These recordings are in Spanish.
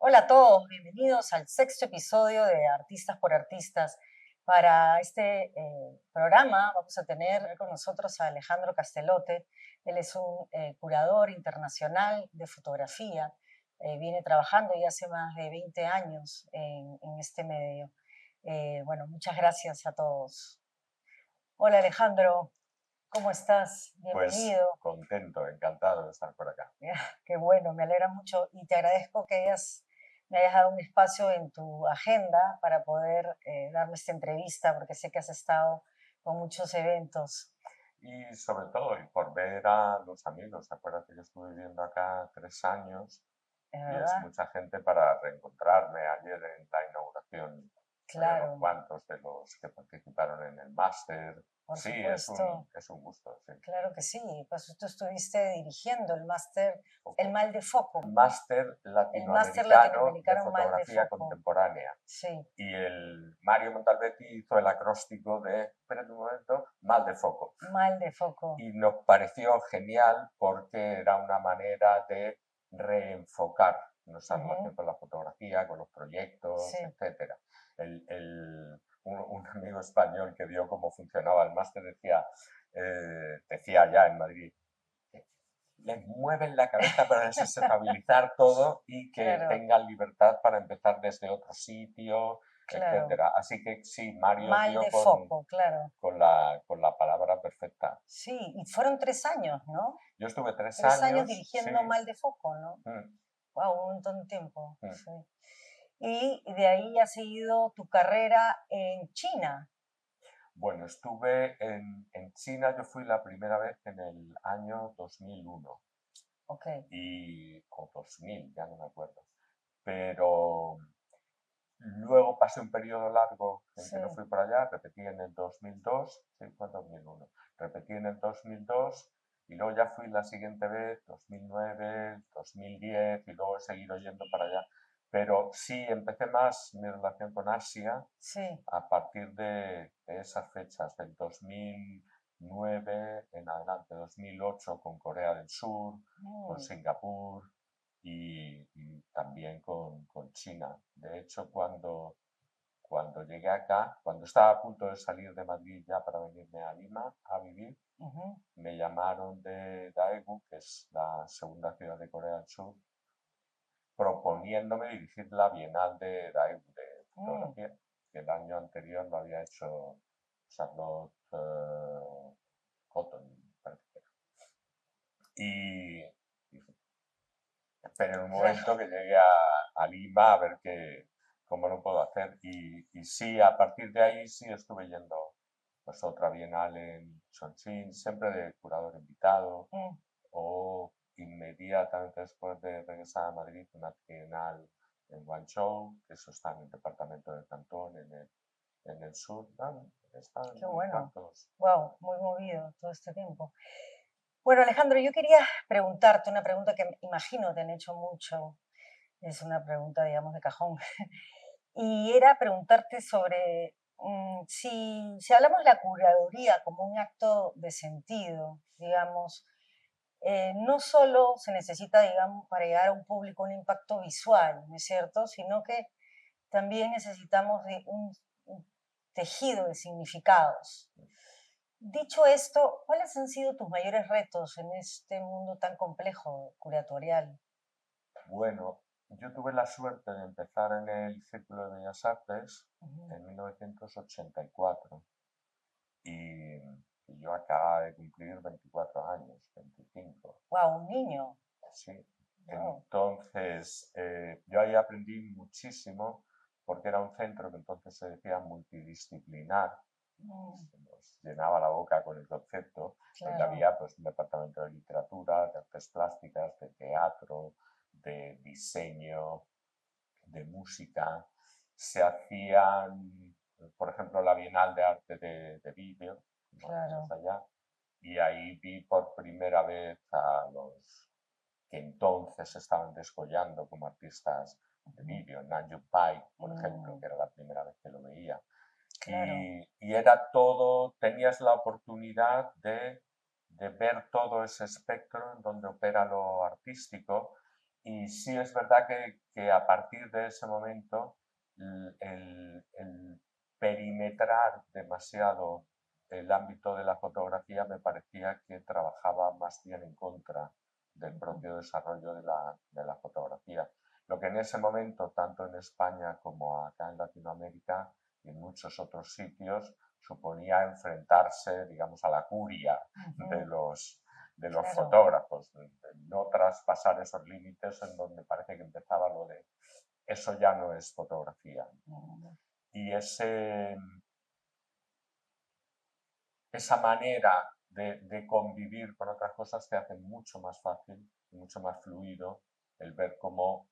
Hola a todos, bienvenidos al sexto episodio de Artistas por Artistas. Para este programa vamos a tener con nosotros a Alejandro Castelote. Él es un curador internacional de fotografía. Viene trabajando ya hace más de 20 años en este medio. Bueno, muchas gracias a todos. Hola Alejandro, ¿cómo estás? Pues Bienvenido. contento, encantado de estar por acá. Qué bueno, me alegra mucho y te agradezco que me hayas dado un espacio en tu agenda para poder darme esta entrevista, porque sé que has estado con muchos eventos, Y sobre todo, y por ver a los amigos, acuérdate que estuve viviendo acá 3 años ¿es y es verdad? mucha gente para reencontrarme. Ayer en la inauguración había unos Claro, cuantos de los que participaron en el máster. por Sí, es supuesto, es un gusto, sí. claro que sí. Pues tú estuviste dirigiendo el máster, el Mal de Foco, Máster el máster latinoamericano de latinoamericano Mal de fotografía Foco. contemporánea. Sí, Y el Mario Montalbetti hizo el acróstico de, espérate un momento, mal de foco. Mal de Foco. Y nos pareció genial porque era una manera de reenfocar nuestra Ujú, relación con la fotografía, con los sí, proyectos, etcétera. Un amigo español que vio cómo funcionaba el máster decía allá en Madrid, les mueven la cabeza para desestabilizar todo y que claro, tengan libertad para empezar desde otro sitio, claro. etcétera. Así que sí, Mario Mal dio de Foco, claro. con la palabra perfecta. Sí, y fueron 3 años, ¿no? Yo estuve tres 3 años años, sí. dirigiendo Mal de Foco, ¿no? mm, Wow, un montón de tiempo, mm. sí. Y de ahí has seguido tu carrera en China. Bueno, estuve en China, yo fui la primera vez en el año 2001 Ok. o 2000, ya no me acuerdo. Pero luego pasé un periodo largo en Sí. que no fui para allá, repetí en el 2002, sí, fue en 2001, repetí en el 2002 y luego ya fui la siguiente vez, 2009, 2010 y luego he seguido yendo para allá. Pero sí, empecé más mi relación con Asia Sí. a partir de esas fechas, del 2009 en adelante, 2008 con Corea del Sur, con Mm, Singapur, y también con China. De hecho, cuando llegué acá, cuando estaba a punto de salir de Madrid ya para venirme a Lima a vivir, ujú, me llamaron de Daegu, que es la segunda ciudad de Corea del Sur, proponiéndome dirigir la Bienal de Daegu de mm, fotografía, que el año anterior lo había hecho Charlotte Cotton, parece que era. Y, y Pero en un claro. momento que llegué a Lima a ver cómo lo puedo hacer. Y sí, a partir de ahí sí estuve yendo pues otra bienal en Chongqing, siempre de curador invitado, Mm, o inmediatamente después de regresar a Madrid, una bienal en Guangzhou, que eso está en el departamento de Cantón, en el sur. Están qué unos bueno. cuantos. Wow, muy movido todo este tiempo. Bueno, Alejandro, yo quería preguntarte una pregunta que imagino te han hecho mucho. Es una pregunta, digamos, de cajón. Y era preguntarte sobre si hablamos de la curaduría como un acto de sentido, digamos, no solo se necesita, digamos, para llegar a un público un impacto visual, ¿no es cierto? Sino que también necesitamos de un tejido de significados. Dicho esto, ¿cuáles han sido tus mayores retos en este mundo tan complejo curatorial? Bueno, yo tuve la suerte de empezar en el Círculo de Bellas Artes Ujú. en 1984 y yo acababa de cumplir 24 años, 25. Wow, un niño. Sí. Wow. Entonces, yo ahí aprendí muchísimo porque era un centro que entonces se decía multidisciplinar, Mm, se nos llenaba la boca con el concepto, donde claro. había pues un departamento de literatura, de artes plásticas, de teatro, de diseño, de música. Se hacían, por ejemplo, la Bienal de Arte de Vídeo, como hacemos Claro. allá, y ahí vi por primera vez a los que entonces estaban descollando como artistas de Ujú. vídeo, Nanju Pai, por ejemplo, Mm, que era la primera vez que lo veía. claro. Y era todo, tenías la oportunidad de ver todo ese espectro en donde opera lo artístico y sí es verdad que a partir de ese momento el perimetrar demasiado el ámbito de la fotografía me parecía que trabajaba más bien en contra del propio desarrollo de la fotografía. Lo que en ese momento, tanto en España como acá en Latinoamérica y en muchos otros sitios, suponía enfrentarse, digamos, a la curia de los Claro. fotógrafos, de no traspasar esos límites en donde parece que empezaba lo de eso ya no es fotografía. Y esa manera de convivir con otras cosas te hace mucho más fácil, mucho más fluido el ver cómo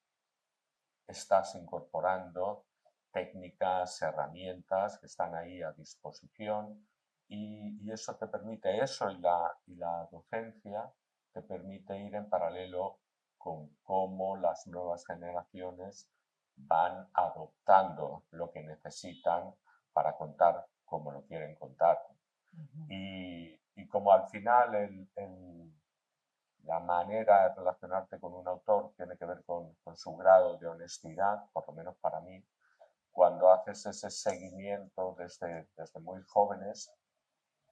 estás incorporando técnicas, herramientas que están ahí a disposición y eso te permite, eso y la docencia te permite ir en paralelo con cómo las nuevas generaciones van adoptando lo que necesitan para contar como lo quieren contar. Y como al final la manera de relacionarte con un autor tiene que ver con su grado de honestidad, por lo menos para mí, cuando haces ese seguimiento desde muy jóvenes,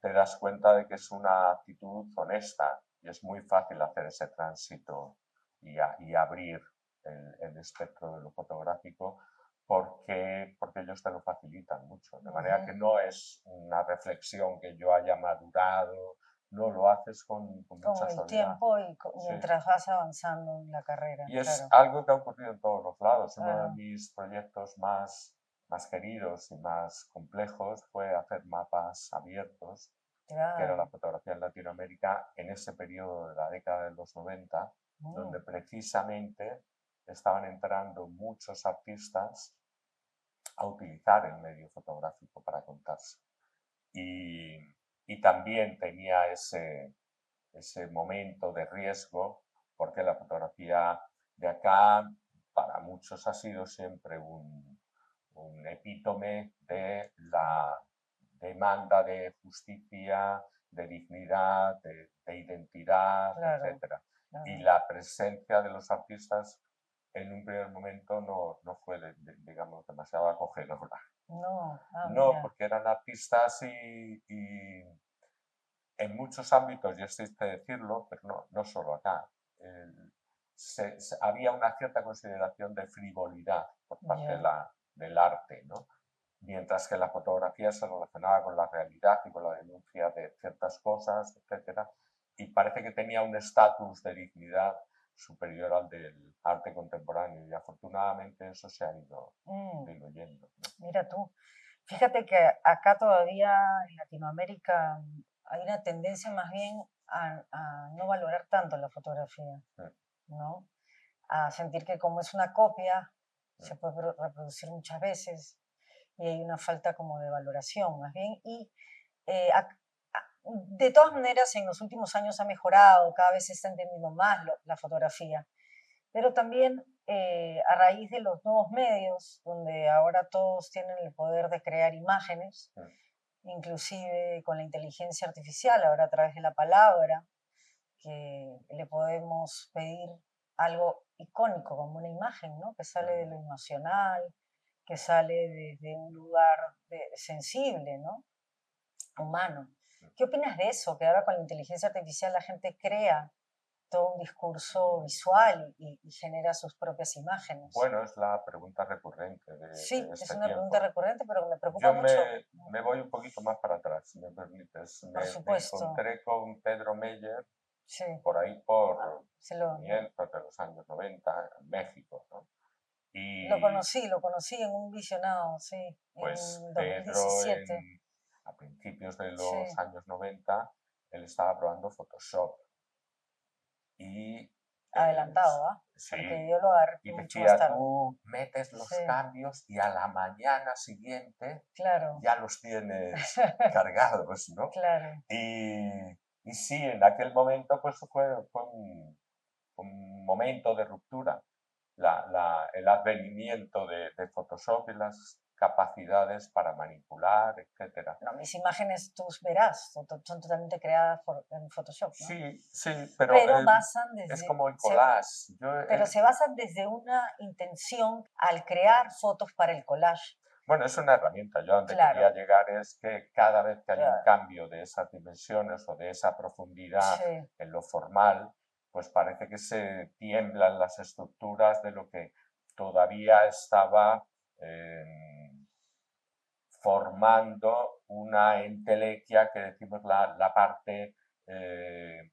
te das cuenta de que es una actitud honesta y es muy fácil hacer ese tránsito y abrir el espectro de lo fotográfico porque ellos te lo facilitan mucho. De manera que no es una reflexión que yo haya madurado, no lo haces con mucha Con el suavidad. tiempo y Sí. mientras vas avanzando en la carrera, Y es claro. algo que ha ocurrido en todos los lados. Uno de Claro, mis proyectos más queridos y más complejos fue hacer mapas abiertos, que era la claro. fotografía en Latinoamérica en ese periodo de la década de los 90, donde precisamente estaban entrando muchos artistas a utilizar el medio fotográfico para contarse. Y, y también tenía ese momento de riesgo, porque la fotografía de acá para muchos ha sido siempre un epítome de la demanda de justicia, de dignidad, de identidad, Claro, etc. Y claro. la presencia de los artistas en un primer momento no fue, digamos, demasiado acogedora. No, No, mira, porque eran artistas y en muchos ámbitos, y esto hay que decirlo, pero no solo acá, había una cierta consideración de frivolidad por parte ya. del arte, ¿no? Mientras que la fotografía se relacionaba con la realidad y con la denuncia de ciertas cosas, etcétera, y parece que tenía un estatus de dignidad superior al del arte contemporáneo y afortunadamente eso se ha ido Mm, diluyendo, ¿no? mira tú. Fíjate que acá todavía en Latinoamérica hay una tendencia más bien a no valorar tanto la fotografía, Mm, ¿no? A sentir que como es una copia, mm, se puede reproducir muchas veces y hay una falta como de valoración más bien. Y eh, ac- de todas maneras, en los últimos años ha mejorado, cada vez se está entendiendo más la fotografía, pero también a raíz de los nuevos medios, donde ahora todos tienen el poder de crear imágenes, mm. inclusive con la inteligencia artificial, ahora a través de la palabra, que le podemos pedir algo icónico como una imagen, ¿no? Que sale de lo emocional, que sale desde un lugar sensible, ¿no? Humano. ¿Qué opinas de eso? Que ahora con la inteligencia artificial la gente crea todo un discurso visual y genera sus propias imágenes. Bueno, es la pregunta recurrente de Sí, es este una pregunta tiempo. recurrente, pero que me preocupa Yo mucho. me voy un poquito más para atrás, si me permites. Por Me supuesto, encontré con Pedro Meyer sí, por ahí por se comienzos de los años 90 en México, ¿no? lo Y conocí, lo conocí en un visionado, sí, pues en Pedro 2017. a principios de Sí, los años 90, él estaba probando Photoshop y adelantado, ¿ah? Porque sí, yo lo agarré y mucho más decía, tarde. tú metes Sí, los cambios y a la mañana siguiente claro, ya los tienes cargados, ¿no? claro. Y sí, en aquel momento pues fue un momento de ruptura. El advenimiento de Photoshop y las capacidades para manipular, etc. No, mis imágenes tú verás, son totalmente creadas en Photoshop, ¿no? Sí, sí, pero basan es desde, como el collage. pero se basan desde una intención al crear fotos para el collage. Bueno, es una herramienta. Yo donde Claro. quería llegar es que cada vez que hay un Claro. cambio de esas dimensiones o de esa profundidad Sí. en lo formal, pues parece que se tiemblan las estructuras de lo que todavía estaba formando una entelequia que decimos la parte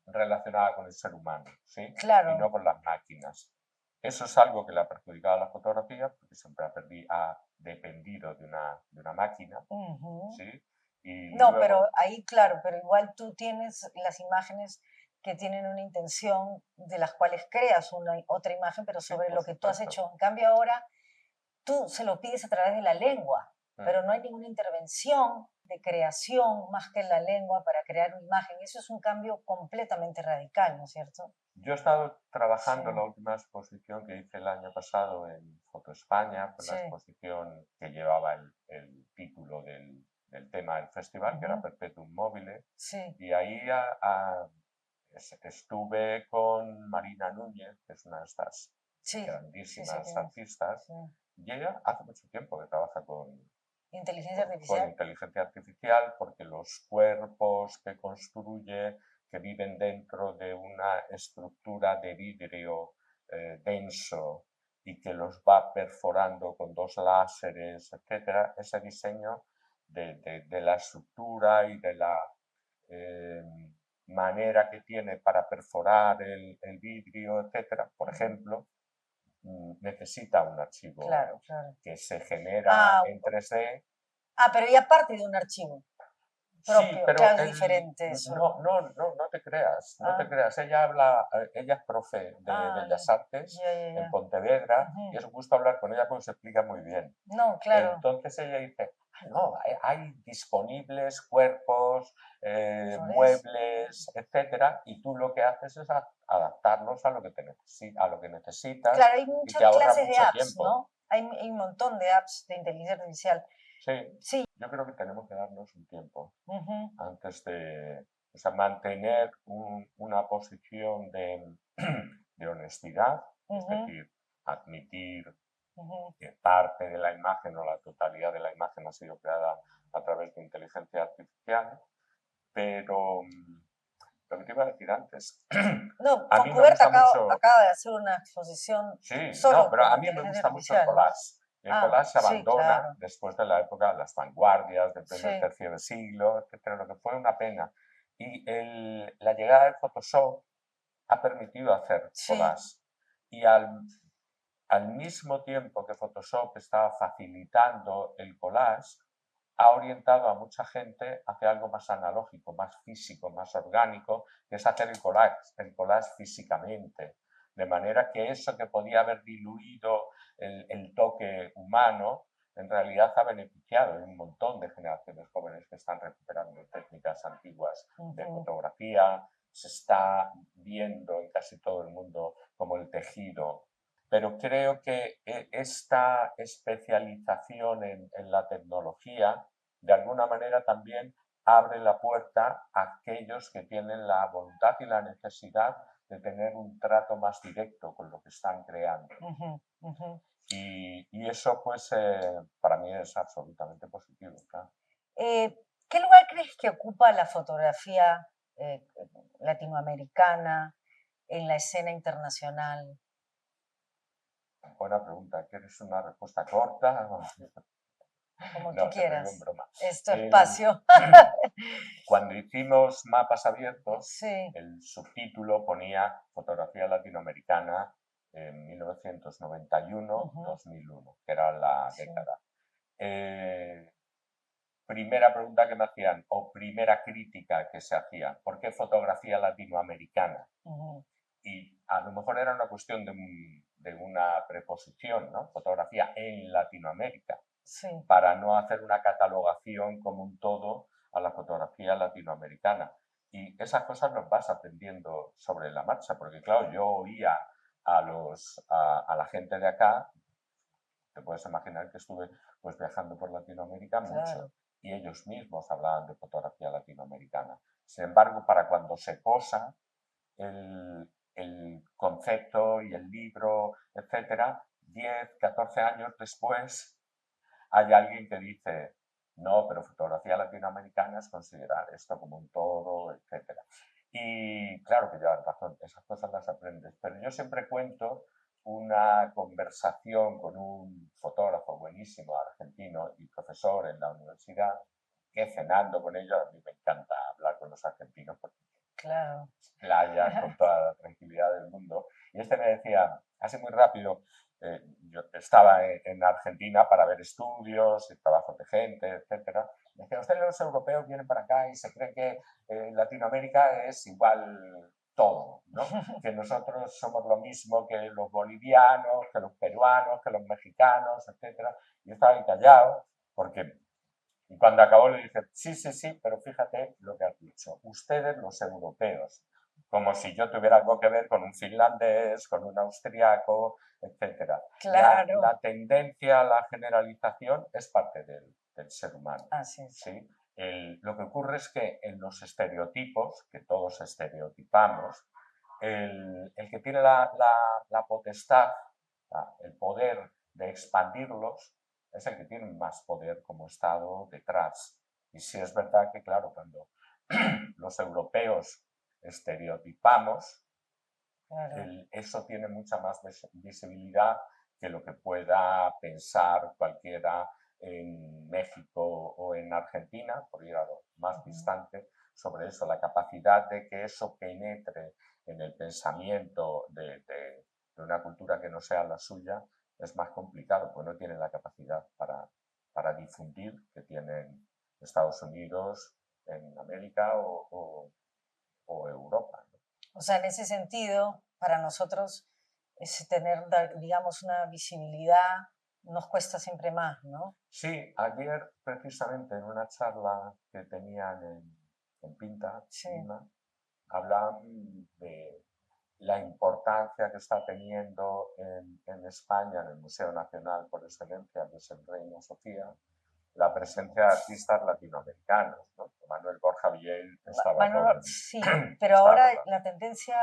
relacionada con el ser humano, ¿sí? Claro. Y no con las máquinas. Eso es algo que le ha perjudicado a la fotografía, porque siempre ha dependido de una máquina, ¿sí? Y No, luego, pero ahí, claro, pero igual tú tienes las imágenes que tienen una intención de las cuales creas otra imagen, pero sobre sí, lo que tú has hecho. En cambio ahora tú se lo pides a través de la lengua, pero no hay ninguna intervención de creación más que en la lengua para crear una imagen. Eso es un cambio completamente radical, ¿no es cierto? Yo he estado trabajando en la última exposición que hice el año pasado en Foto España, una exposición que llevaba el título del tema del festival, que era Perpetuum Mobile, y ahí estuve con Marina Núñez, que es una de estas grandísimas artistas, y ella hace mucho tiempo que trabaja con inteligencia artificial, porque los cuerpos que construye, que viven dentro de una estructura de vidrio denso y que los va perforando con 2 láseres, etc., ese diseño de la estructura y de la manera que tiene para perforar el vidrio, etc., por ejemplo, necesita un archivo que se genera en 3D. Pero ya parte de un archivo propio, sí, pero claro, es diferente eso. No te creas, no te creas. Ella es profe de Bellas Artes en Pontevedra y es un gusto hablar con ella porque se explica muy bien. No, claro. Entonces ella dice, no, hay disponibles cuerpos, muebles, etcétera, y tú lo que haces es adaptarlos a lo que necesitas. Claro, hay y muchas te ahorra clases de mucho apps, tiempo. ¿no? Hay un montón de apps de inteligencia artificial. Sí, yo creo que tenemos que darnos un tiempo antes de mantener una posición de honestidad, es decir, admitir que parte de la imagen o la totalidad de la imagen ha sido creada a través de inteligencia artificial, pero lo que te iba a decir antes, no, a mí me gusta mucho... acaba de hacer una exposición no, pero a mí me gusta mucho el collage. El collage se abandona después de la época de las vanguardias, del primer tercio del siglo, etcétera, lo que fue una pena. Y la llegada del Photoshop ha permitido hacer collage. Y al mismo tiempo que Photoshop estaba facilitando el collage, ha orientado a mucha gente hacia algo más analógico, más físico, más orgánico, que es hacer el collage físicamente. De manera que eso que podía haber diluido el toque humano, en realidad ha beneficiado a un montón de generaciones jóvenes que están recuperando técnicas antiguas de fotografía. Se está viendo en casi todo el mundo como el tejido. Pero creo que esta especialización en la tecnología, de alguna manera también abre la puerta a aquellos que tienen la voluntad y la necesidad de tener un trato más directo con lo que están creando. Y eso, pues, para mí es absolutamente positivo. Claro. ¿Qué lugar crees que ocupa la fotografía latinoamericana en la escena internacional? Buena pregunta. ¿Quieres una respuesta corta? Como no, tú te lo digo en quieras. broma. Es tu espacio. Cuando hicimos mapas abiertos, Sí. el subtítulo ponía Fotografía Latinoamericana en 1991-2001, que era la década. Primera pregunta que me hacían, o primera crítica que se hacía, ¿por qué fotografía latinoamericana? Y a lo mejor era una cuestión de una preposición, ¿no? Fotografía en Latinoamérica, para no hacer una catalogación como un todo a la fotografía latinoamericana. Y esas cosas las vas aprendiendo sobre la marcha, porque claro, yo oía a la gente de acá te puedes imaginar que estuve pues viajando por Latinoamérica mucho claro, y ellos mismos hablaban de fotografía latinoamericana. Sin embargo, para cuando se posa el concepto y el libro, etcétera, 10, 14 años después hay alguien que dice, no, pero fotografía latinoamericana es considerar esto como un todo, etcétera. Y claro que llevan razón, esas cosas las aprendes, pero yo siempre cuento una conversación con un fotógrafo buenísimo argentino y profesor en la universidad, que cenando con ellos, a mí me encanta hablar con los argentinos porque claro. playa con toda la tranquilidad del mundo. Y este me decía, así muy rápido, yo estaba en Argentina para ver estudios y trabajos de gente, etcétera. Me decía, ustedes los europeos vienen para acá y se creen que Latinoamérica es igual todo, ¿no? Que nosotros somos lo mismo que los bolivianos, que los peruanos, que los mexicanos, etcétera. Y yo estaba ahí callado porque y cuando acabó le dije, sí, sí, sí, pero fíjate lo que has dicho. Ustedes los europeos, como si yo tuviera algo que ver con un finlandés, con un austriaco, etcétera. La Claro, tendencia a la generalización es parte del ser humano. así es. ¿Sí? Lo que ocurre es que en los estereotipos, que todos estereotipamos, el que tiene la potestad, el poder de expandirlos, es el que tiene más poder como Estado detrás. Y sí es verdad que, claro, cuando los europeos estereotipamos, Claro. eso tiene mucha más visibilidad que lo que pueda pensar cualquiera en México o en Argentina, por ir a lo más Ujú. distante, sobre eso, la capacidad de que eso penetre en el pensamiento de una cultura que no sea la suya es más complicado, porque no tienen la capacidad para difundir que tienen Estados Unidos en América o Europa. ¿No? O sea, en ese sentido, para nosotros es tener, digamos, una visibilidad nos cuesta siempre más, ¿no? Sí, ayer precisamente en una charla que tenían en Pinta, Sí, Lima, hablaban de la importancia que está teniendo en España, en el Museo Nacional por excelencia, que es el Reina Sofía, la presencia de artistas latinoamericanos. ¿No? Manuel Borja Villel estaba Manolo, sí, pero estaba ahora por la... la tendencia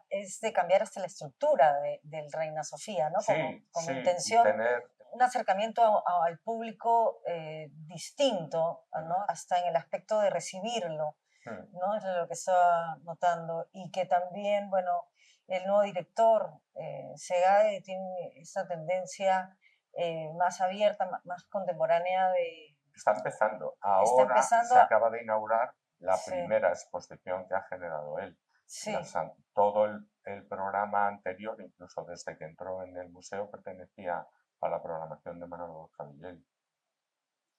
es de cambiar hasta la estructura del Reina Sofía, ¿no? Sí, Como sí, y intención, tener... un acercamiento al público distinto, ¿no? Hasta en el aspecto de recibirlo, ¿no? Es lo que estaba notando. Y que también, bueno, el nuevo director, Segae, tiene esa tendencia más abierta, más contemporánea de... Está empezando. Está Ahora empezando se a... acaba de inaugurar la Sí, primera exposición que ha generado él. sí, Todo el programa anterior, incluso desde que entró en el museo, pertenecía a la programación de Manuel Borja Villel.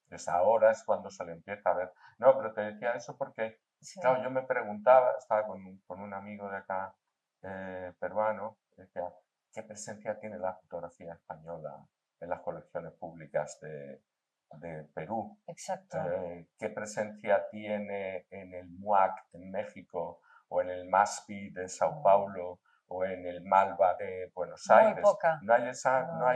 Pues ahora es cuando se le empieza a ver. No, pero te decía eso porque, sí. claro, yo me preguntaba, estaba con un amigo de acá, peruano, decía, ¿qué presencia tiene la fotografía española en las colecciones públicas de Perú? Exacto. ¿Qué presencia tiene en el MUAC en México o en el MASPI de Sao Mm, Paulo o en el MALBA de Buenos muy Aires? poca. No hay No,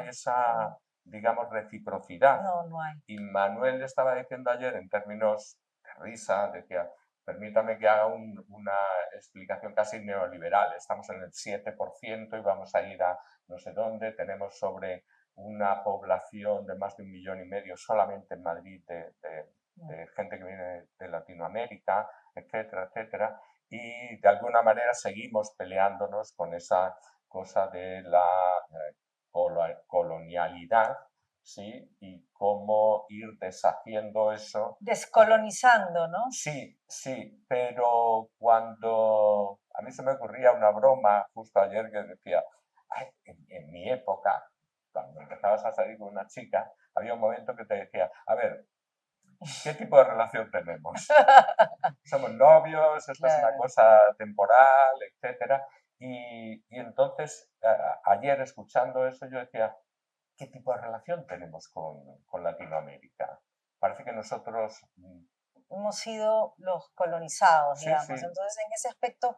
esa, digamos, reciprocidad. no, no hay. Y Manuel estaba diciendo ayer en términos de risa, decía, permítame que haga una explicación casi neoliberal. Estamos en el 7% y vamos a ir a no sé dónde. Tenemos sobre una población de más de 1,5 millones solamente en Madrid Mm. de gente que viene de Latinoamérica, etcétera, etcétera. Y de alguna manera seguimos peleándonos con esa cosa de la colonialidad, ¿sí? Y cómo ir deshaciendo eso. Descolonizando, ¿no? Sí, sí, pero cuando a mí se me ocurría una broma justo ayer que decía, "Ay, en mi época, cuando empezabas a salir con una chica, había un momento que te decía, a ver, ¿qué tipo de relación tenemos? Somos novios, esto es una Claro. cosa temporal, etcétera. Y entonces, ayer escuchando eso, yo decía, ¿qué tipo de relación tenemos con Latinoamérica? Parece que nosotros, Hemos sido los colonizados, sí, sí, digamos. Entonces, en ese aspecto,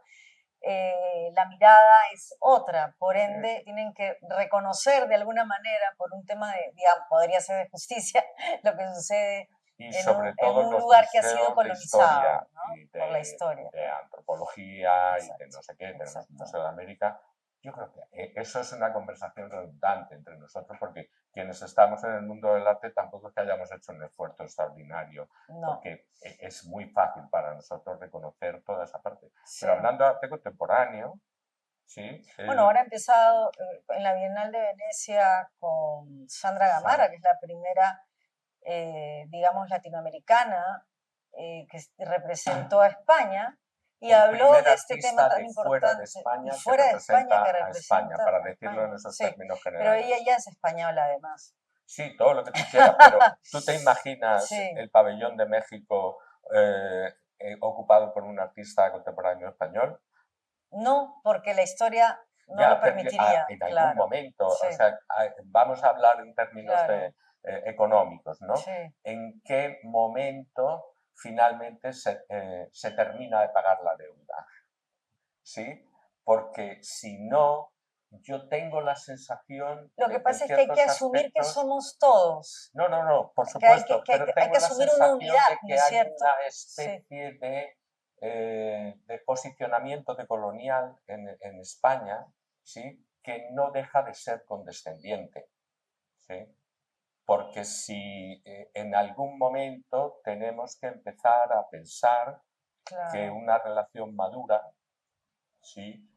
la mirada es otra, por ende tienen que reconocer de alguna manera, por un tema de, digamos, podría ser de justicia, lo que sucede Y en sobre en todo un los lugar que ha sido museos de historia colonizado, ¿no? y Por la historia. de antropología y de Exacto, no sé qué, tenemos el exacto. Museo de América. Yo creo que eso es una conversación redundante entre nosotros, porque quienes estamos en el mundo del arte tampoco es que hayamos hecho un esfuerzo extraordinario, No, porque es muy fácil para nosotros reconocer toda esa parte. sí. Pero hablando de arte contemporáneo, ¿sí? Bueno, ahora ha empezado en la Bienal de Venecia con Sandra Gamara, que es la primera, digamos, latinoamericana que representó a España y el habló primer de este tema artista tan de fuera de importante y España que fuera de España que representa a España, representa para a decirlo en España. esos Sí, términos pero generales. ella es española además. Sí, todo lo que tú quieras, pero ¿tú te imaginas Sí, el pabellón de México ocupado por un artista contemporáneo español? no, porque la historia no lo Ya, pero permitiría, en algún claro. momento, Sí, o sea, vamos a hablar en términos claro, económicos, ¿no? sí, ¿En qué momento finalmente se termina de pagar la deuda? ¿Sí? Porque si no, yo tengo la sensación lo de que que en pasa es que hay que ciertos asumir que aspectos, somos todos, no, no, no, por que hay que, supuesto, que hay pero que, hay tengo que la asumir una sensación unidad, de ¿no que es hay cierto? una Sí, especie de posicionamiento de colonial en España, ¿sí? Que no deja de ser condescendiente, ¿sí? Porque si en algún momento tenemos que empezar a pensar que claro, una relación madura, ¿sí?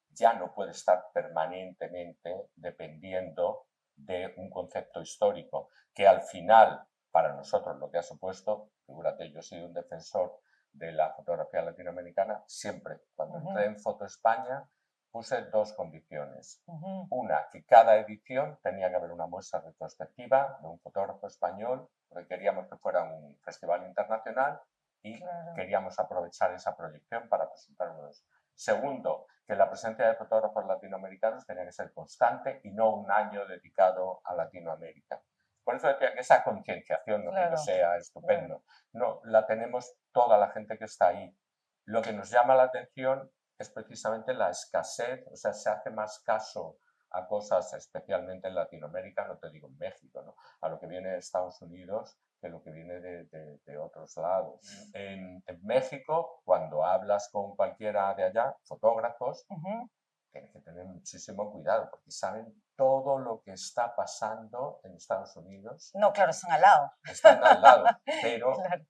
Ya no puede estar permanentemente dependiendo de un concepto histórico, que al final, para nosotros, lo que ha supuesto, figúrate, yo soy un defensor de la fotografía latinoamericana, siempre, cuando entré en Foto España, puse dos condiciones. Una, que cada edición tenía que haber una muestra retrospectiva de un fotógrafo español, porque queríamos que fuera un festival internacional y claro, queríamos aprovechar esa proyección para presentar unos. Segundo, que la presencia de fotógrafos latinoamericanos tenía que ser constante y no un año dedicado a Latinoamérica. Por eso decía que esa concienciación, no que yo claro, sea claro. estupendo, no, la tenemos toda la gente que está ahí. Lo que nos llama la atención es precisamente la escasez, o sea, se hace más caso a cosas, especialmente en Latinoamérica, no te digo en México, ¿no? A lo que viene de Estados Unidos que lo que viene de otros lados. En México, cuando hablas con cualquiera de allá, fotógrafos, tienes que tener muchísimo cuidado porque saben todo lo que está pasando en Estados Unidos. No, claro, están al lado. Están al lado, pero Claro,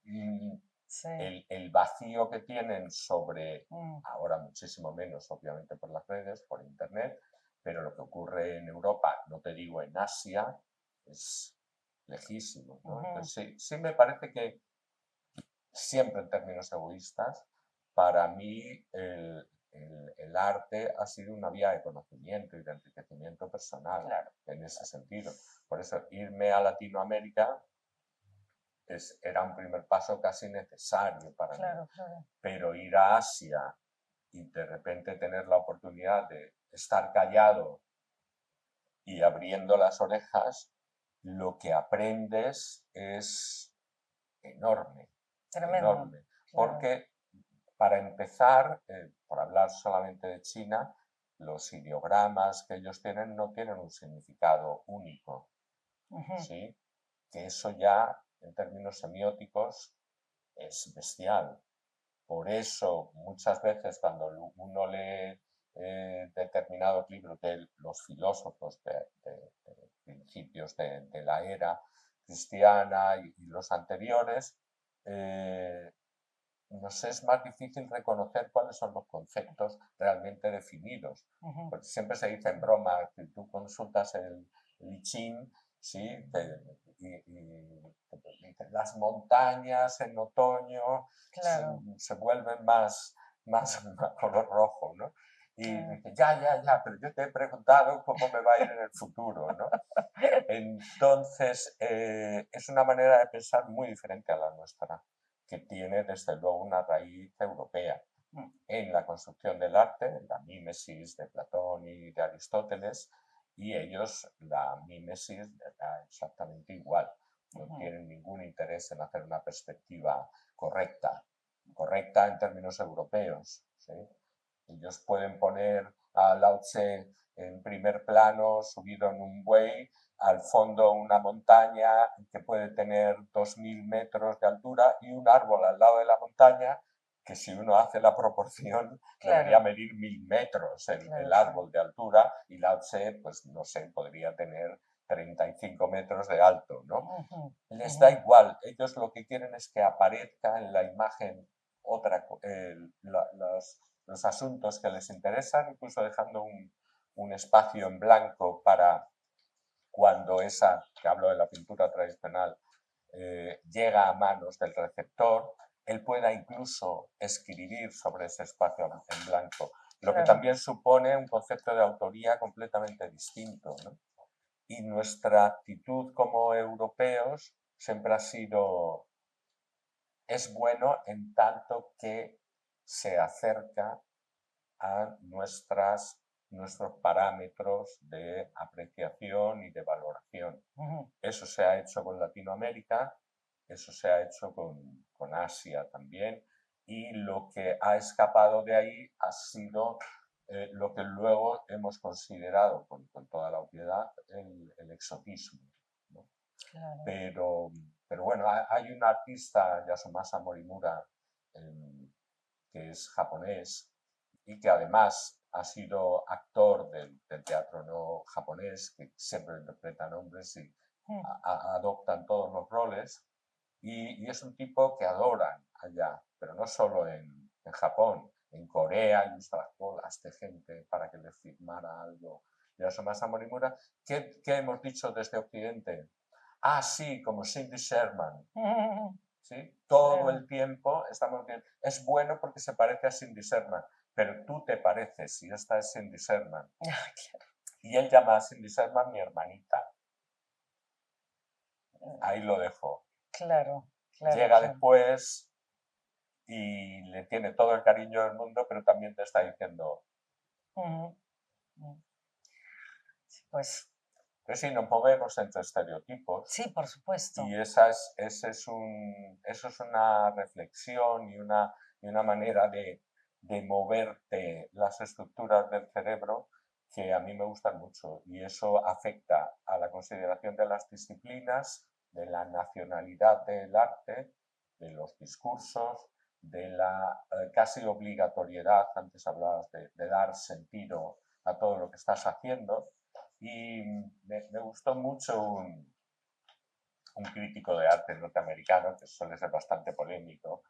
sí. el vacío que tienen sobre, Mm, ahora muchísimo menos, obviamente por las redes, por internet, pero lo que ocurre en Europa, no te digo en Asia, es lejísimo, ¿no? Entonces, sí, sí me parece que siempre en términos egoístas, para mí el arte ha sido una vía de conocimiento y de enriquecimiento personal claro, en ese sentido. Por eso irme a Latinoamérica era un primer paso casi necesario para mí, claro, claro. pero ir a Asia y de repente tener la oportunidad de estar callado y abriendo las orejas, lo que aprendes es enorme, Tremendo, enorme. claro. Porque, para empezar, por hablar solamente de China, los ideogramas que ellos tienen no tienen un significado único, ¿sí? Que eso ya, en términos semióticos, es bestial. Por eso, muchas veces cuando uno lee determinados libros de los filósofos de principios de la era cristiana y los anteriores, nos es más difícil reconocer cuáles son los conceptos realmente definidos. Porque siempre se dice en broma, que tú consultas el I Ching, ¿sí? Y las montañas en otoño Claro, se vuelven más color rojo, ¿no? Y claro. dice, ya, pero yo te he preguntado cómo me va a ir en el futuro, ¿no? Entonces, es una manera de pensar muy diferente a la nuestra, que tiene desde luego una raíz europea en la construcción del arte, en la mímesis de Platón y de Aristóteles, y ellos la mímesis les da exactamente igual. No tienen ningún interés en hacer una perspectiva correcta en términos europeos, ¿sí? Ellos pueden poner a Lao Tse en primer plano, subido en un buey, al fondo una montaña que puede tener 2000 metros de altura y un árbol al lado de la montaña que, si uno hace la proporción, debería medir 1000 metros el árbol de altura, y Lao Tse, pues no sé, podría tener 35 metros de alto, ¿no? Les da igual, ellos lo que quieren es que aparezca en la imagen los asuntos que les interesan, incluso dejando un espacio en blanco para cuando esa, que hablo de la pintura tradicional, llega a manos del receptor, él pueda incluso escribir sobre ese espacio en blanco, lo que también supone un concepto de autoría completamente distinto, ¿no? Y nuestra actitud como europeos siempre ha sido, es bueno en tanto que se acerca a nuestros parámetros de apreciación y de valoración. Eso se ha hecho con Latinoamérica, eso se ha hecho con Asia también, y lo que ha escapado de ahí ha sido lo que luego hemos considerado con toda la obviedad el exotismo, ¿no? Pero bueno, hay un artista, Yasumasa Morimura, que es japonés y que además ha sido actor del teatro no japonés, que siempre interpretan hombres y adoptan todos los roles, y es un tipo que adoran allá, pero no solo en Japón, en Corea ilustró colas de gente para que les firmara algo. Yasumasa Morimura, ¿qué hemos dicho desde Occidente? Ah, sí, como Cindy Sherman. ¿Sí? Todo el tiempo estamos bien. Es bueno porque se parece a Cindy Sherman, pero tú te pareces, y esta es Cindy Sherman. Y él llama a Cindy Sherman mi hermanita. Ahí lo dejo. Llega después y le tiene todo el cariño del mundo, pero también te está diciendo... Pues sí, nos movemos entre estereotipos. Sí, por supuesto. Y eso es una reflexión y una manera de moverte las estructuras del cerebro que a mí me gustan mucho. Y eso afecta a la consideración de las disciplinas, de la nacionalidad del arte, de los discursos, de la casi obligatoriedad, antes hablabas de dar sentido a todo lo que estás haciendo. Y me gustó mucho un crítico de arte norteamericano, que suele ser bastante polémico,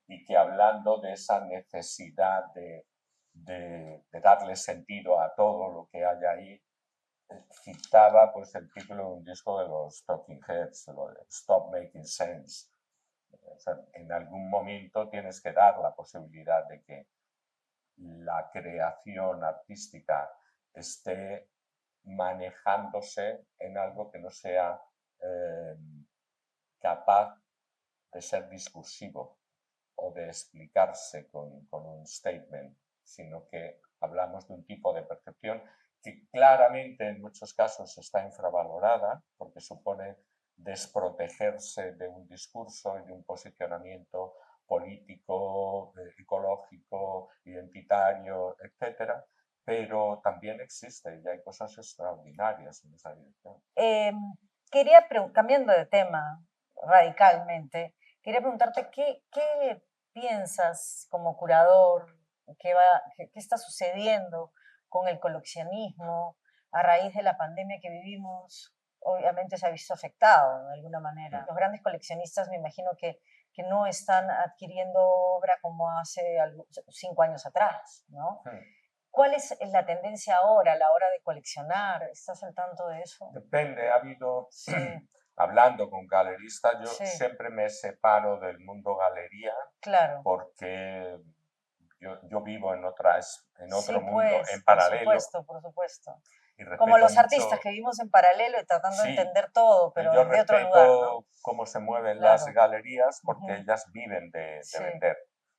y que, hablando de esa necesidad de darle sentido a todo lo que hay ahí, citaba pues el título de un disco de los Talking Heads, lo de Stop Making Sense. O sea, en algún momento tienes que dar la posibilidad de que la creación artística esté manejándose en algo que no sea capaz de ser discursivo o de explicarse con un statement, sino que hablamos de un tipo de percepción que claramente en muchos casos está infravalorada, porque supone desprotegerse de un discurso y de un posicionamiento político, ecológico, identitario, etcétera, pero también existe y hay cosas extraordinarias en esa dirección. Cambiando de tema radicalmente, quería preguntarte qué piensas como curador, qué está sucediendo con el coleccionismo a raíz de la pandemia que vivimos. Obviamente se ha visto afectado de alguna manera. Los grandes coleccionistas me imagino que no están adquiriendo obra como hace 5 años atrás, ¿no? ¿Cuál es la tendencia ahora a la hora de coleccionar? ¿Estás al tanto de eso? Depende, ha habido... Hablando con galeristas, yo siempre me separo del mundo galería, porque yo vivo en otro mundo en paralelo. Por supuesto. Como los artistas que vivimos en paralelo y tratando de entender todo, pero de otro lugar, ¿no? Cómo se mueven las galerías, porque ellas viven de vender.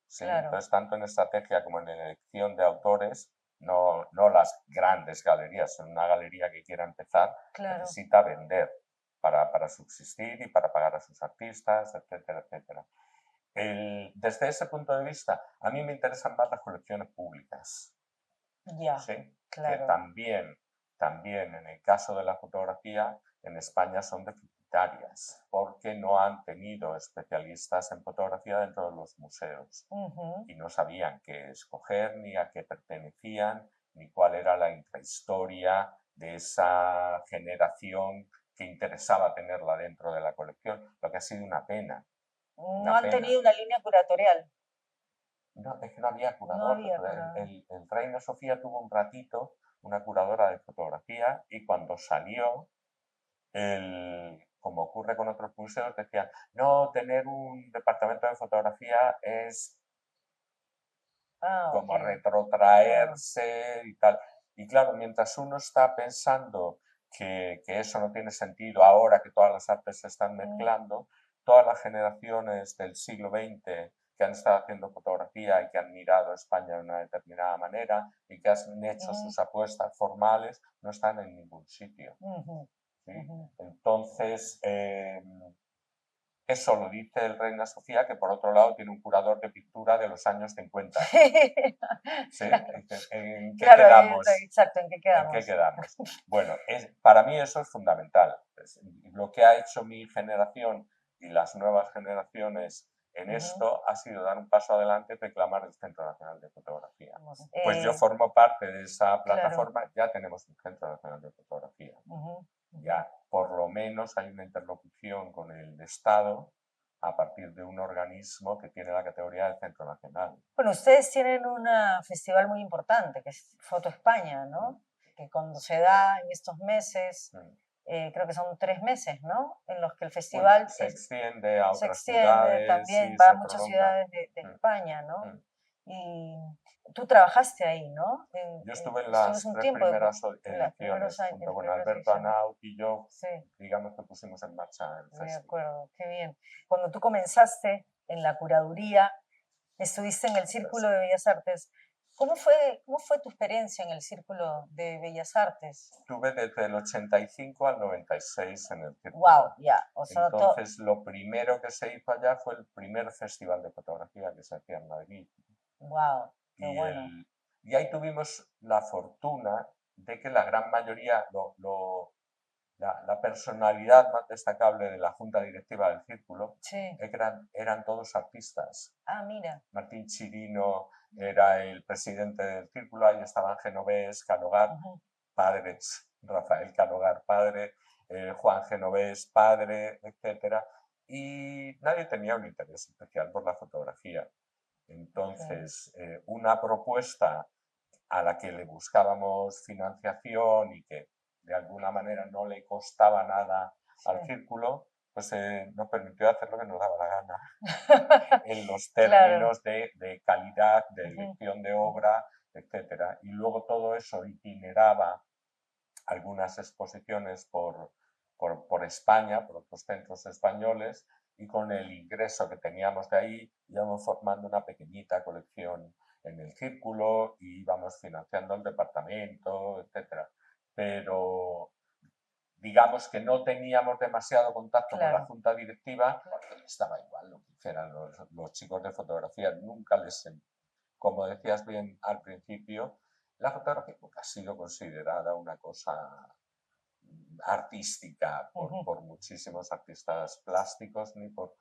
¿Sí? Entonces, tanto en estrategia como en elección de autores, no las grandes galerías, una galería que quiera empezar necesita vender para subsistir y para pagar a sus artistas, etcétera, etcétera. desde ese punto de vista, a mí me interesan más las colecciones públicas. Ya, ¿Sí? Que claro. también en el caso de la fotografía, en España son deficitarias, porque no han tenido especialistas en fotografía dentro de los museos Ujú. y no sabían qué escoger, ni a qué pertenecían, ni cuál era la intrahistoria de esa generación que interesaba tenerla dentro de la colección, lo que ha sido una pena, No una han pena. tenido una línea curatorial. No, es que no había No curador. había curador. El Reina Sofía tuvo un ratito una curadora de fotografía y cuando salió, como ocurre con otros museos, decían, no, tener un departamento de fotografía es Ah, ok. como Claro. retrotraerse y tal. Y claro, mientras uno está pensando que eso no tiene sentido ahora que todas las artes se están mezclando, todas las generaciones del siglo XX que han estado haciendo fotografía y que han mirado a España de una determinada manera y que han hecho sus apuestas formales, no están en ningún sitio. Ujú, ¿Sí? ujú. Entonces, eso lo dice el Reina Sofía, que por otro lado tiene un curador de pintura de los años 50. ¿Sí? Claro, ¿En qué claro, quedamos? exacto, ¿en qué ¿En qué quedamos? quedamos? Bueno, para mí eso es fundamental. Lo que ha hecho mi generación y las nuevas generaciones en Ujú. esto ha sido dar un paso adelante y reclamar el Centro Nacional de Fotografía. Vamos, Pues yo formo parte de esa claro. plataforma, ya tenemos un Centro Nacional de Fotografía. Ujú, ujú. Ya por lo menos hay una interlocución con el Estado a partir de un organismo que tiene la categoría de Centro Nacional. Bueno, ustedes tienen un festival muy importante, que es Foto España, ¿no? Que cuando se da en estos meses, creo que son 3 meses, ¿no? En los que el festival Se extiende a se otras extiende ciudades también, y va a se muchas prolonga. ciudades de España, ¿no? Mm. Y tú trabajaste ahí, ¿no? Yo estuve en Estuviste las un 3 tiempo primeras en las primeros ediciones, años, en junto las con primeras Alberto ediciones. Anaut y yo, Sí, digamos que pusimos en marcha el de festival. acuerdo, qué bien. Cuando tú comenzaste en la curaduría, estuviste en el Círculo de Bellas Artes. ¿Cómo fue tu experiencia en el Círculo de Bellas Artes? Estuve desde el 85 al 96 en el Wow, círculo. ya, o sea, Entonces, lo primero que se hizo allá fue el primer festival de fotografía que se hacía en Madrid. wow, qué Y, bueno. y ahí tuvimos la fortuna de que la gran mayoría, la personalidad más destacable de la junta directiva del círculo Sí. eran todos artistas. Ah, mira. Martín Chirino era el presidente del círculo, ahí estaban Genovés, Canogar, Ujú. padres, Rafael Canogar, padre, Juan Genovés, padre, etc. Y nadie tenía un interés especial por la fotografía. Entonces, una propuesta a la que le buscábamos financiación y que de alguna manera no le costaba nada al círculo, pues nos permitió hacer lo que nos daba la gana en los Claro. términos de calidad, de Ujú, elección de obra, etc. Y luego todo eso itineraba algunas exposiciones por España, por otros centros españoles, y con el ingreso que teníamos de ahí íbamos formando una pequeñita colección en el círculo y íbamos financiando el departamento, etc. Pero digamos que no teníamos demasiado contacto con la claro. junta directiva, porque estaba igual lo que hicieran los chicos de fotografía, nunca les, como decías bien al principio, la fotografía nunca ha sido considerada una cosa artística Ujú. por muchísimos artistas plásticos ni por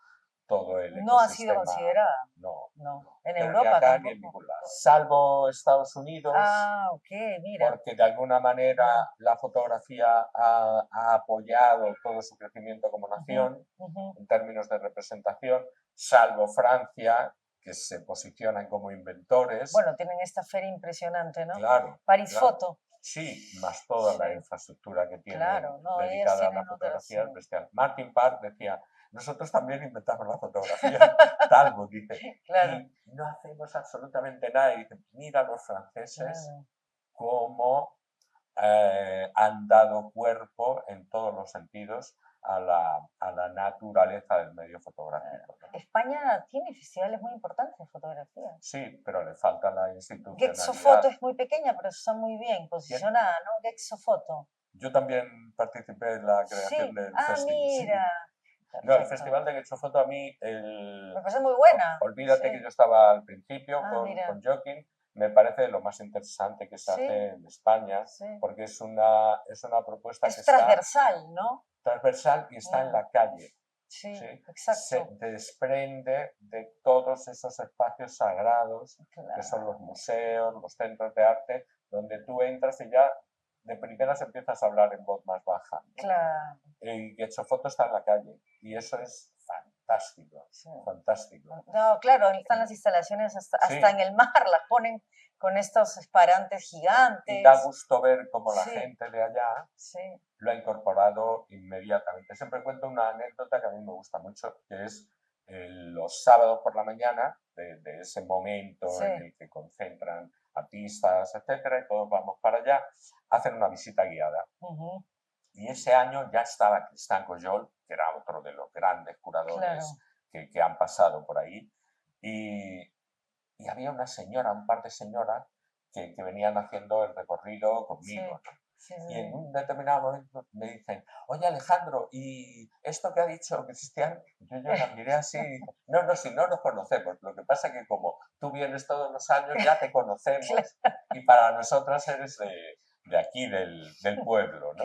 todo el No ha sido ecosistema. considerada, No, no. no. En Pero ni Europa acá ni en tampoco. ningún lado. Salvo Estados Unidos, Ah, ok, mira. porque de alguna manera la fotografía ha apoyado todo su crecimiento como Ujú, nación ujú. en términos de representación, salvo Francia, que se posicionan como inventores. Bueno, tienen esta feria impresionante, ¿no? Claro, Paris claro. Foto. Sí, más toda Sí, la infraestructura que tienen claro, no, ellas dedicada a la tienen otras, sí. fotografía es bestial. Martin Parr decía, nosotros también inventamos la fotografía, Talbot dice, Claro, y no hacemos absolutamente nada. Y dice, mira los franceses claro. cómo han dado cuerpo en todos los sentidos a la naturaleza del medio fotográfico, ¿no? España tiene festivales muy importantes de fotografía. Sí, pero le falta la Gexo institucionalidad. Foto es muy pequeña, pero está muy bien ¿Quién? posicionada, ¿no? Gexo Foto. Yo también participé en la creación Sí, del ah, festival, sí. mira. No, el Perfecto. Festival de Getxo Foto a mí, Me parece muy buena. olvídate Sí. que yo estaba al principio Mira. con Joaquín, me parece lo más interesante que se Sí, hace en España, sí. porque es una propuesta que Es está transversal, ¿no? transversal y está en la calle. Sí, ¿sí? exacto. Se desprende de todos esos espacios sagrados que son los museos, los centros de arte, donde tú entras y ya de primeras empiezas a hablar en voz más baja. ¿no? Claro. Y Getxo Foto está en la calle y eso es fantástico, Sí. fantástico. No, claro, están las instalaciones hasta Sí. en el mar, las ponen con estos parantes gigantes. Y da gusto ver cómo la Sí. gente de allá Sí. lo ha incorporado inmediatamente. Siempre cuento una anécdota que a mí me gusta mucho, que es los sábados por la mañana, de ese momento Sí. en el que concentran artistas, etcétera, y todos vamos para allá, hacen una visita guiada. Ujú. Y ese año ya estaba Cristian Coyol, que era otro de los grandes curadores que han pasado por ahí, y había una señora, un par de señoras que venían haciendo el recorrido conmigo. ¿no? Sí, Y en un determinado momento me dicen, oye Alejandro, ¿y esto que ha dicho Cristian? Yo la miré así y dije, no, si no nos conocemos, lo que pasa es que como tú vienes todos los años ya te conocemos y para nosotros eres de aquí, del pueblo, ¿no?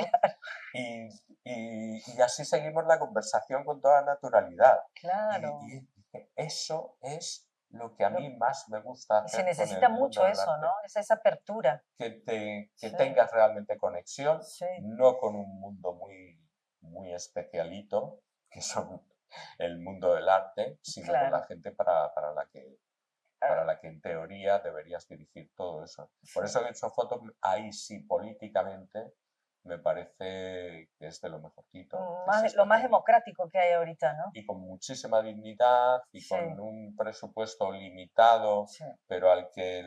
Y así seguimos la conversación con toda naturalidad. Claro. Y eso es lo que a mí más me gusta hacer. Se necesita con el mucho mundo del eso, arte. ¿no? Esa apertura. Que Sí. tengas realmente conexión, Sí. no con un mundo muy especialito, que son el mundo del arte, sino con la gente para la que en teoría deberías dirigir todo eso. Por eso he hecho fotos ahí sí, políticamente, me parece que es de lo mejorcito. Lo más democrático que hay ahorita, ¿no? Y con muchísima dignidad y Sí. con un presupuesto limitado, Sí. pero al que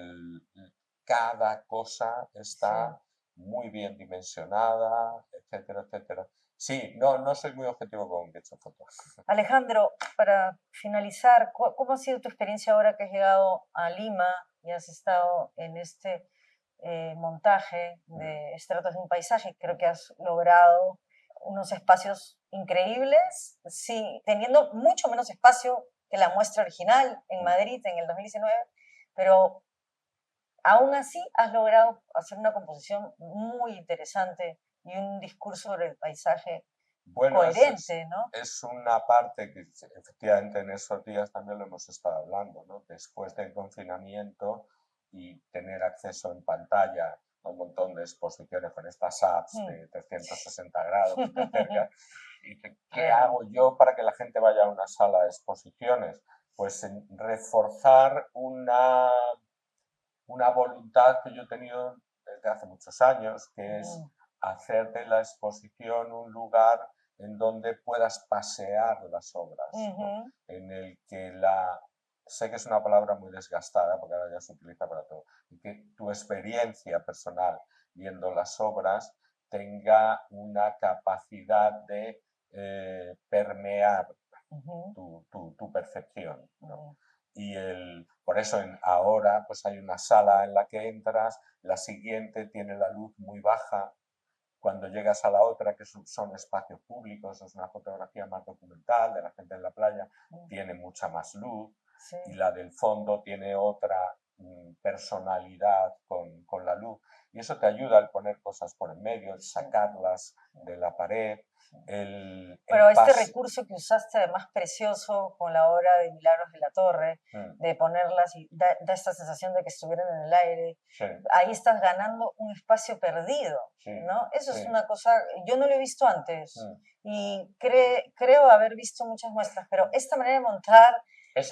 cada cosa está muy bien dimensionada, etcétera, etcétera. Sí, no soy muy objetivo con Getxo Foto. Alejandro, para finalizar, ¿cómo ha sido tu experiencia ahora que has llegado a Lima y has estado en este montaje de Estratos de un paisaje? Creo que has logrado unos espacios increíbles, sí, teniendo mucho menos espacio que la muestra original en Madrid en el 2019, pero aún así has logrado hacer una composición muy interesante y un discurso sobre el paisaje coherente, ¿no? Es una parte que efectivamente en esos días también lo hemos estado hablando, ¿no? Después del confinamiento y tener acceso en pantalla a un montón de exposiciones con estas apps de 360 grados que te acercas, y ¿qué hago yo para que la gente vaya a una sala de exposiciones? Pues reforzar una voluntad que yo he tenido desde hace muchos años, que es hacer de la exposición un lugar en donde puedas pasear las obras, ¿no? En el que sé que es una palabra muy desgastada porque ahora ya se utiliza para todo, y que tu experiencia personal viendo las obras tenga una capacidad de permear tu percepción, ¿no? Y por eso ahora pues hay una sala en la que entras, la siguiente tiene la luz muy baja, cuando llegas a la otra, que son espacios públicos, es una fotografía más documental de la gente en la playa, tiene mucha más luz, y la del fondo tiene otra personalidad con la luz. Y eso te ayuda al poner cosas por en medio, el sacarlas de la pared. Pero este recurso que usaste, además precioso, con la obra de Milagros de la Torre, de ponerlas y da esta sensación de que estuvieran en el aire, ahí estás ganando un espacio perdido, ¿no? Eso es una cosa, yo no lo he visto antes y creo haber visto muchas muestras, pero esta manera de montar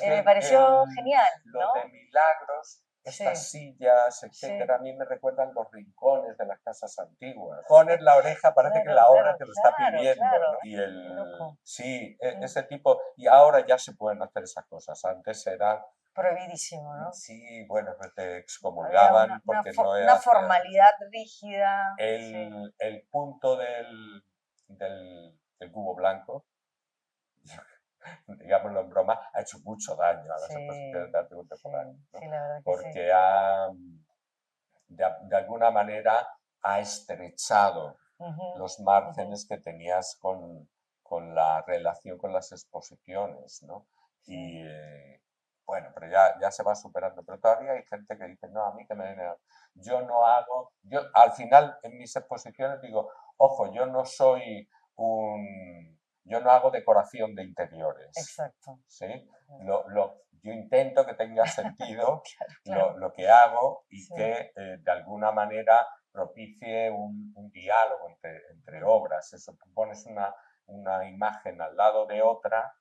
me pareció genial, ¿no? Lo de Milagros, estas sillas, etcétera, a mí me recuerdan los rincones de las casas antiguas. Pones la oreja, parece que la obra te lo está pidiendo, ¿no? Y ese tipo, y ahora ya se pueden hacer esas cosas. Antes era prohibidísimo, ¿no? Sí, bueno, pues te excomulgaban porque no una formalidad rígida. El punto del cubo blanco, digámoslo en broma, ha hecho mucho daño a las exposiciones de arte contemporáneo, ¿no? Sí, la verdad que porque de alguna manera ha estrechado los márgenes que tenías con con la relación con las exposiciones, ¿no? Sí. Y bueno, pero ya se va superando. Pero todavía hay gente que dice, no, a mí que me den yo no hago, yo al final en mis exposiciones digo, ojo, yo no hago decoración de interiores, Exacto. ¿sí? Yo intento que tenga sentido Claro. lo que hago y Sí. que de alguna manera propicie un diálogo entre obras. Eso, tú pones una imagen al lado de otra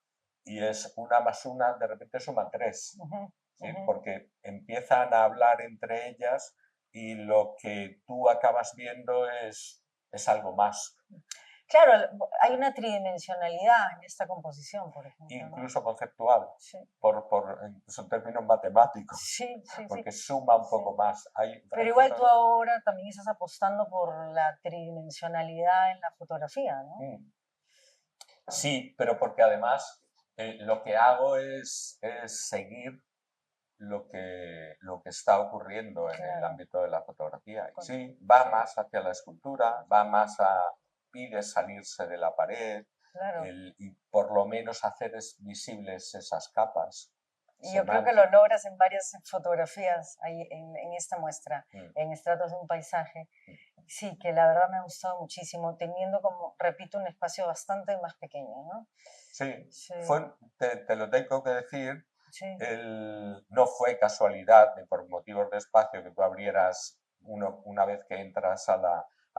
y es una más una, de repente suman tres, Ujú, ¿sí? ujú. Porque empiezan a hablar entre ellas y lo que tú acabas viendo es algo más, Claro, hay una tridimensionalidad en esta composición, por ejemplo, ¿no? incluso conceptual, Sí, incluso en términos matemáticos, sí, sí, sí, porque suma un sí. poco más. Pero Hay igual tú fotos... ahora también estás apostando por la tridimensionalidad en la fotografía, ¿no? Sí, pero porque además lo que hago es seguir lo que está ocurriendo en el Claro, ámbito de la fotografía. Y con- sí, va sí, más hacia la escultura, va más pide salirse de la pared claro. y por lo menos hacer visibles esas capas Y yo creo que lo semánticas. logras en varias fotografías ahí en esta muestra, Mm, en Estratos de un paisaje. mm. Sí, que la verdad me ha gustado muchísimo, teniendo como, repito, un espacio bastante más pequeño, ¿no? Sí, Sí, te lo tengo que decir, sí, no fue casualidad ni por motivos de espacio que tú abrieras una vez que entras a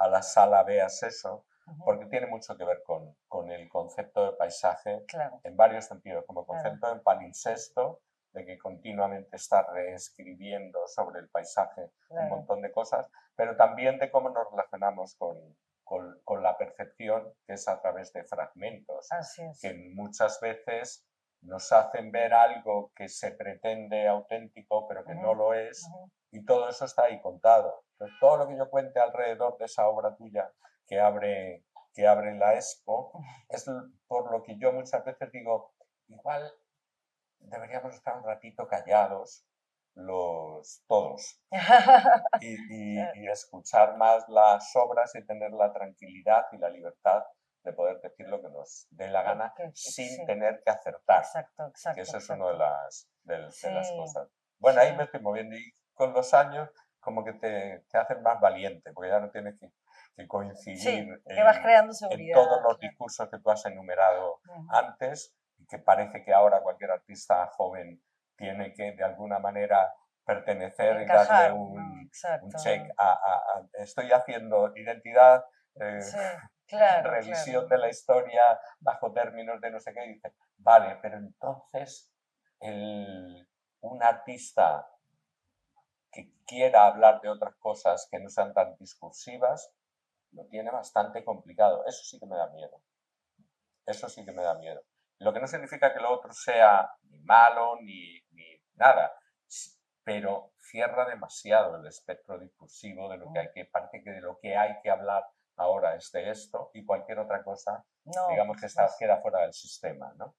la sala veas eso, ujú, porque tiene mucho que ver con el concepto de paisaje claro, en varios sentidos, como claro, concepto de palimpsesto, de que continuamente está reescribiendo sobre el paisaje un claro. montón de cosas, pero también de cómo nos relacionamos con la percepción, que es a través de fragmentos, Así es. que muchas veces nos hacen ver algo que se pretende auténtico, pero que Ujú, no lo es, ujú. y todo eso está ahí contado. Entonces, todo lo que yo cuente alrededor de esa obra tuya que abre la Expo, es por lo que yo muchas veces digo, igual deberíamos estar un ratito callados todos y escuchar más las obras y tener la tranquilidad y la libertad de poder decir lo que nos dé la gana sin Sí, tener que acertar, exacto, que exacto, eso es una de exacto. las Sí, cosas. Bueno, sí, ahí me estoy moviendo y con los años como que te hacen más valiente, porque ya no tienes que coincidir sí, que vas creando en todos seguridad, los claro. discursos que tú has enumerado Ujú. antes y que parece que ahora cualquier artista joven tiene que de alguna manera pertenecer y darle Encajar, no, un exacto, check no. estoy haciendo identidad, Sí, claro, revisión claro. de la historia bajo términos de no sé qué, y dice, vale, pero entonces un artista que quiera hablar de otras cosas que no sean tan discursivas, lo tiene bastante complicado. Eso sí que me da miedo. Eso sí que me da miedo. Lo que no significa que lo otro sea ni malo ni nada, pero cierra demasiado el espectro discursivo de lo que Mm. hay que, parece que de lo que hay que hablar ahora es de esto y cualquier otra cosa, No, por digamos que supuesto. queda fuera del sistema, ¿no?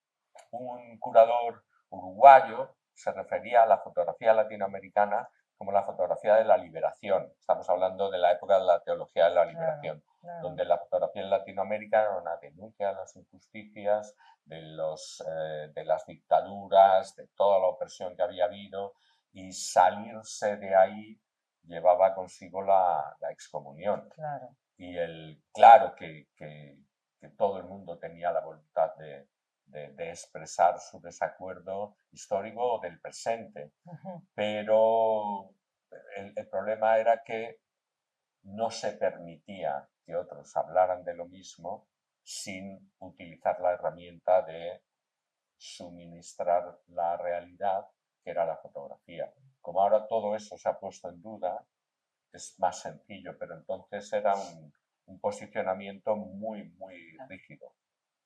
Un curador uruguayo se refería a la fotografía latinoamericana como la fotografía de la liberación. Estamos hablando de la época de la teología de la Claro, liberación, claro. donde la fotografía en Latinoamérica era una denuncia de las injusticias, de las dictaduras, de toda la opresión que había habido, y salirse de ahí llevaba consigo la excomunión. Claro. Y claro que todo el mundo tenía la voluntad de expresar su desacuerdo histórico o del presente, Ujú. pero el problema era que no se permitía que otros hablaran de lo mismo sin utilizar la herramienta de suministrar la realidad que era la fotografía. Como ahora todo eso se ha puesto en duda, es más sencillo, pero entonces era un posicionamiento muy, muy rígido,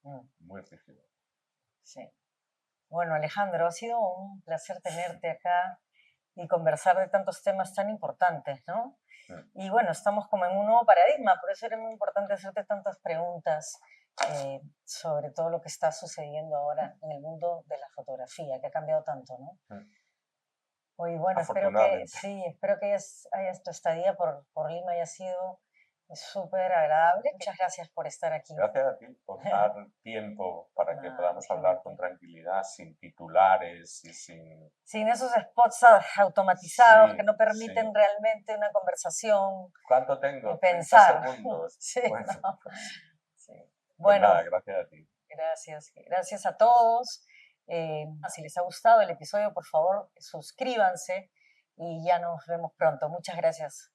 Mm, muy rígido. sí. Bueno, Alejandro, ha sido un placer tenerte acá y conversar de tantos temas tan importantes, ¿no? Mm. Y bueno, estamos como en un nuevo paradigma, por eso era muy importante hacerte tantas preguntas sobre todo lo que está sucediendo ahora en el mundo de la fotografía, que ha cambiado tanto, ¿no? Mm. Hoy, bueno, espero que Afortunadamente. sí, espero que tu estadía por Lima haya sido Es súper agradable. Muchas gracias por estar aquí. Gracias a ti por dar tiempo para que Nada, podamos hablar con tranquilidad, sin titulares y sin... sin esos spots automatizados que Sí, no sí. permiten realmente una conversación ¿Cuánto tengo? y 30 pensar. segundos. Sí, Bueno, no. pues, Sí. pues Bueno, nada, gracias a ti. gracias. Gracias a todos. Si les ha gustado el episodio, por favor, suscríbanse y ya nos vemos pronto. Muchas gracias.